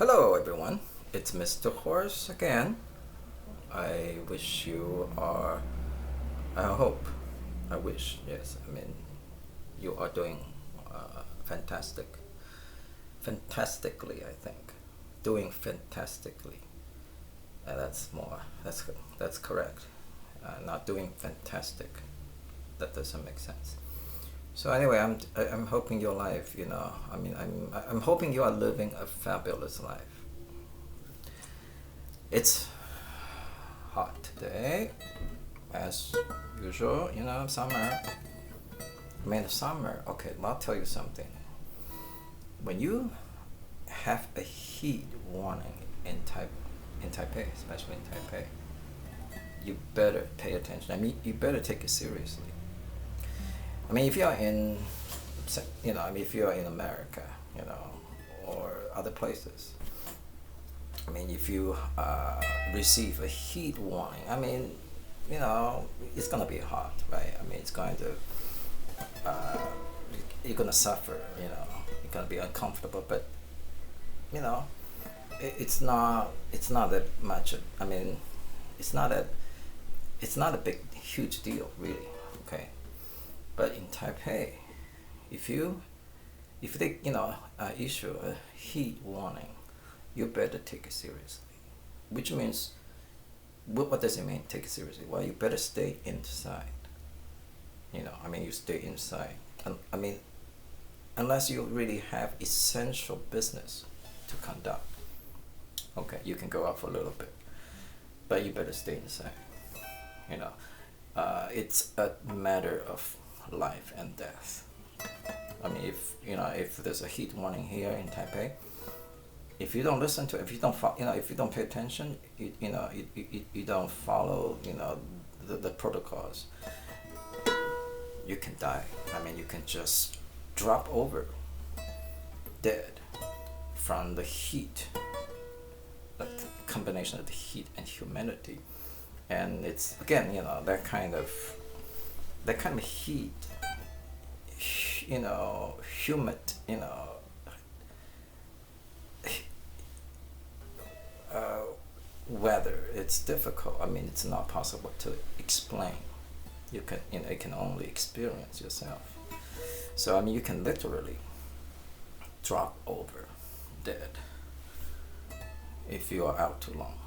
Hello, everyone. It's Mr. Horse again. I wish you are, I hope, I wish, yes, I mean, you are doing fantastic. Fantastically, I think. Doing fantastically. That's correct. Not doing fantastic. That doesn't make sense. So anyway, I'm hoping your life, I'm hoping you are living a fabulous life. It's hot today, as usual, summer. Summer, okay, I'll tell you something. When you have a heat warning in Taipei, especially in Taipei, you better pay attention. You better take it seriously. If you're in, if you're in America, or other places, if you receive a heat warning, it's gonna be hot, right? It's going to, you're gonna suffer, you're gonna be uncomfortable, but, it's not that much, it's not a big, huge deal, really, okay? But in Taipei, if they, issue a heat warning, you better take it seriously. Which means, what does it mean, take it seriously? Well, you better stay inside. You stay inside. Unless you really have essential business to conduct. Okay, you can go out for a little bit, but you better stay inside. It's a matter of life and death. If there's a heat warning here in Taipei, if you don't listen to it, if you don't pay attention, you don't follow, the protocols, you can die. You can just drop over dead from the heat, the combination of the heat and humidity. And it's, again, that kind of heat, humid, weather. It's difficult. It's not possible to explain. You can only experience yourself. So you can literally drop over dead if you are out too long.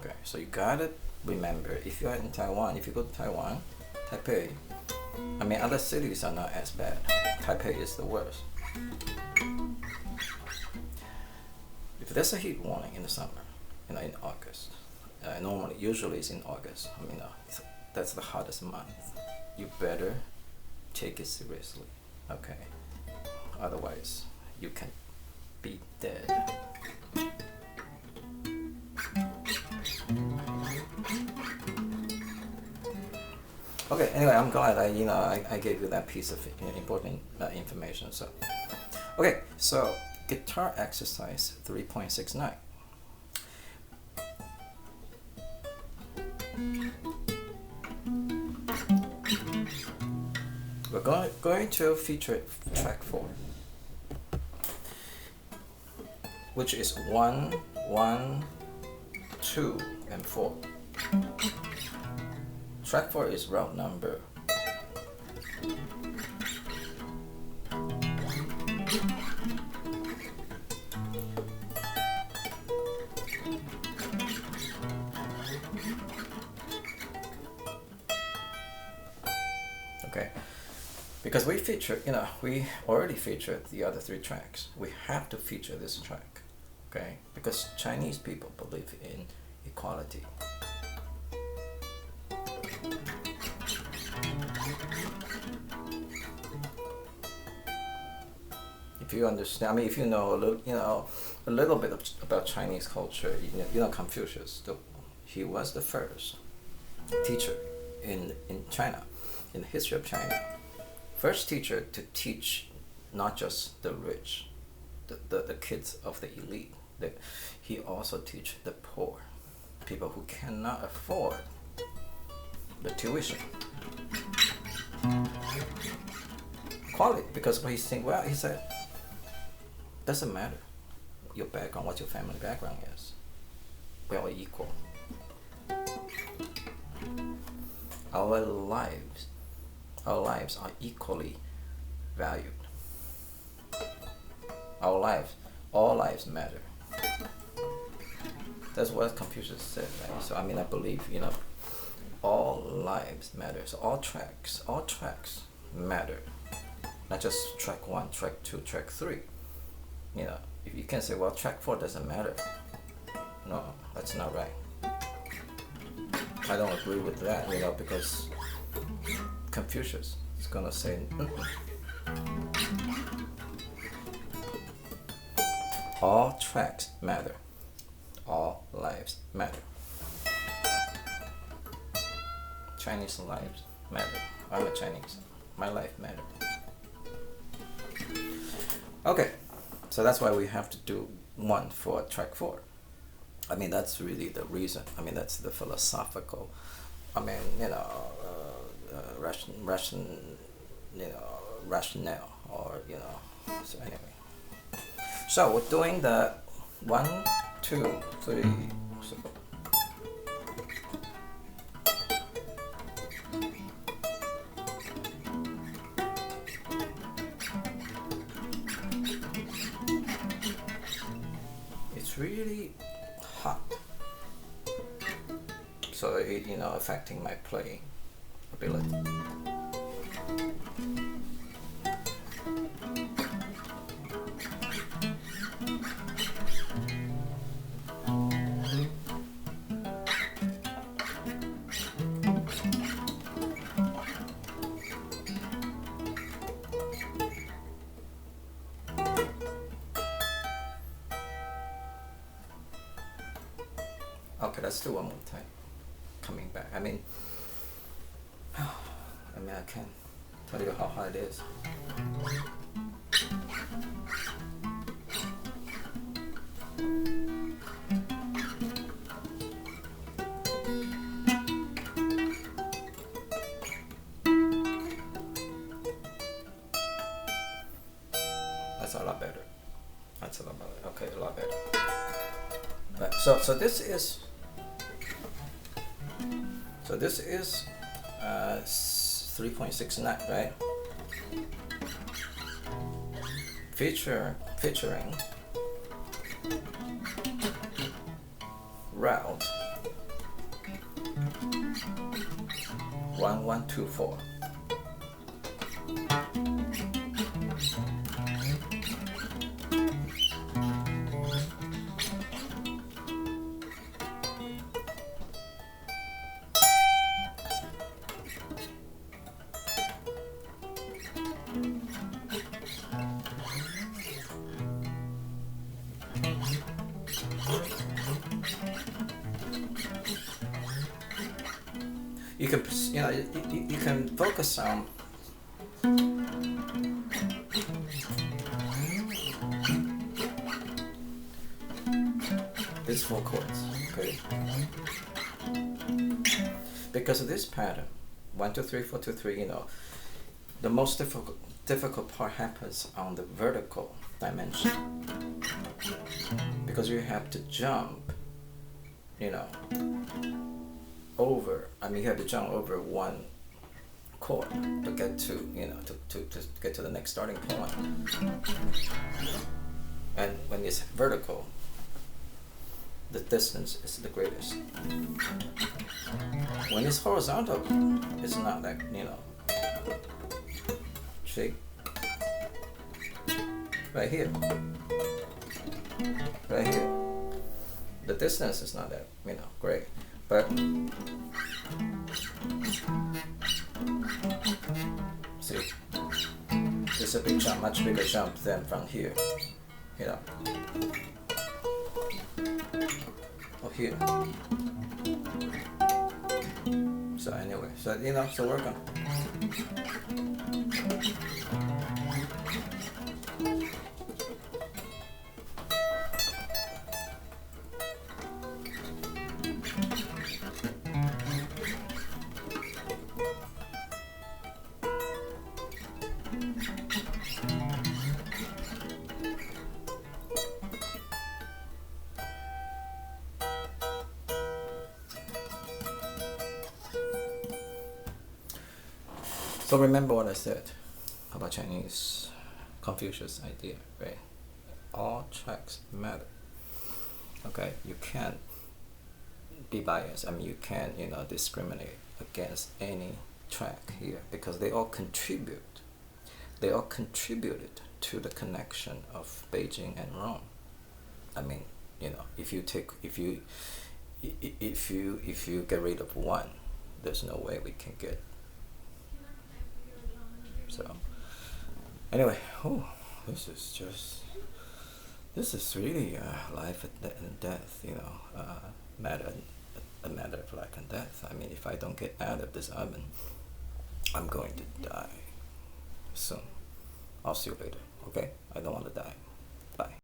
Okay, so you gotta remember, if you are in Taiwan, if you go to Taiwan, Taipei, other cities are not as bad. Taipei is the worst. If there's a heat warning in the summer, in August, usually it's in August, that's the hottest month, you better take it seriously, okay? Otherwise, you can be dead. Okay, anyway, I'm glad I gave you that piece of important information. So, okay, so guitar exercise 3.69. We're going to feature track 4, which is 1, 1, 2, and 4. Track 4 is route number. Okay, because we already featured the other 3 tracks. We have to feature this track, okay? Because Chinese people believe in equality. If you understand, if you know a little bit about Chinese culture, Confucius, he was the first teacher in China, in the history of China. First teacher to teach not just the rich, the kids of the elite. He also teach the poor, people who cannot afford the tuition. Quality, because he said, doesn't matter your background, what your family background is. We're all equal. Our lives are equally valued. All lives matter. That's what Confucius said, right? So I believe, all lives matter. So all tracks matter. Not just track 1, track 2, track 3. If you can say, well, track 4 doesn't matter. No, that's not right. I don't agree with that, because Confucius is gonna say, all tracks matter. All lives matter. Chinese lives matter. I'm a Chinese. My life matters. Okay, so that's why we have to do 1 for track 4. That's really the reason. That's the philosophical, rationale, or, so anyway. So we're doing the 1, 2, 3. So it's really hot, so it affecting my playing ability. Okay, let's do one more time. Coming back. I can't tell you how hard it is. That's a lot better. Okay, a lot better. Right, so this is 3.69, right? Featuring route 1124. You can focus on these 4 chords, okay? Because of this pattern, 1, 2, 3, 4, 2, 3, the most difficult part happens on the vertical dimension, because you have to jump, over. You have to jump over 1 chord to get to, to get to the next starting point. And when it's vertical, the distance is the greatest. When it's horizontal, it's not that, see? Right here. The distance is not that, great. But see, it's a big jump, much bigger jump than from here, or here. So anyway, so work on. So remember what I said about Chinese Confucius idea, right? All tracks matter. Okay, you can't be biased. I mean, you can't, discriminate against any track here because they all contribute. They all contributed to the connection of Beijing and Rome. I mean, if you get rid of one, there's no way we can get. So anyway, this is really life and death, matter a matter of life and death. I mean, if I don't get out of this oven, I'm going to die soon. I'll see you later. Okay? I don't want to die. Bye.